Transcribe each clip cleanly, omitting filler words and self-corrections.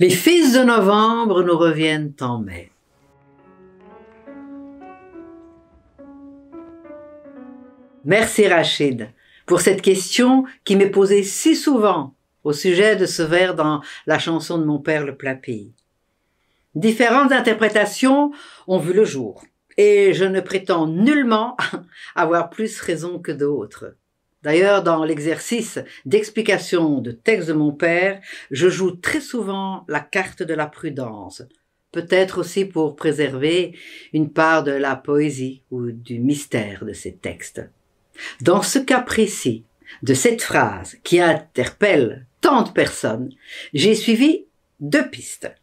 Les fils de novembre nous reviennent en mai. Merci Rachid pour cette question qui m'est posée si souvent au sujet de ce vers dans la chanson de mon père le plat pays. Différentes interprétations ont vu le jour et je ne prétends nullement avoir plus raison que d'autres. D'ailleurs, dans l'exercice d'explication de texte de mon père, je joue très souvent la carte de la prudence, peut-être aussi pour préserver une part de la poésie ou du mystère de ces textes. Dans ce cas précis de cette phrase qui interpelle tant de personnes, j'ai suivi 2 pistes.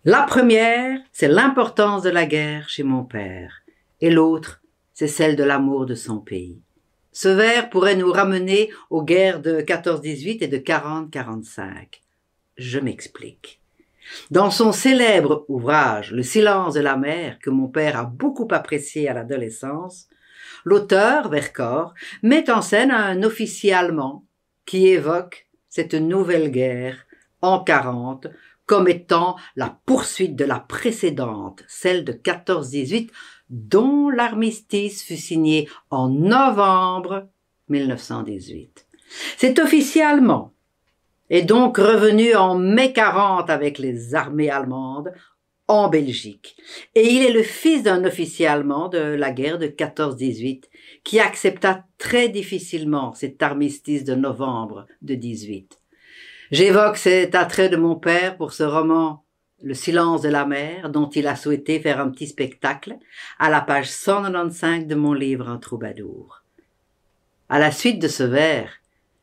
La première, c'est l'importance de la guerre chez mon père, et l'autre, c'est celle de l'amour de son pays. Ce vers pourrait nous ramener aux guerres de 14-18 et de 40-45. Je m'explique. Dans son célèbre ouvrage « Le silence de la mer » que mon père a beaucoup apprécié à l'adolescence, l'auteur, Vercors, met en scène un officier allemand qui évoque cette nouvelle guerre en 40 comme étant la poursuite de la précédente, celle de 14-18, dont l'armistice fut signé en novembre 1918. Cet officier allemand est donc revenu en mai 40 avec les armées allemandes en Belgique. Et il est le fils d'un officier allemand de la guerre de 14-18 qui accepta très difficilement cet armistice de novembre de 18. J'évoque cet attrait de mon père pour ce roman « Le silence de la mer » dont il a souhaité faire un petit spectacle à la page 195 de mon livre « Un troubadour ». À la suite de ce vers,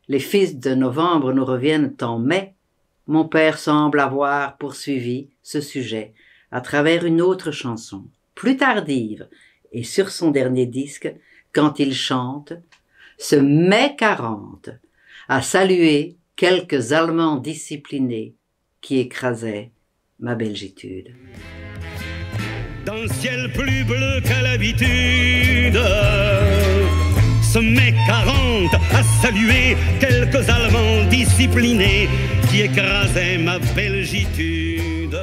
les fils de novembre nous reviennent en mai, mon père semble avoir poursuivi ce sujet à travers une autre chanson, plus tardive, et sur son dernier disque, quand il chante « Ce mai 40 a salué quelques Allemands disciplinés qui écrasaient ma belgitude. » Dans le ciel plus bleu qu'à l'habitude, ce mai 40 a salué quelques Allemands disciplinés qui écrasaient ma belgitude.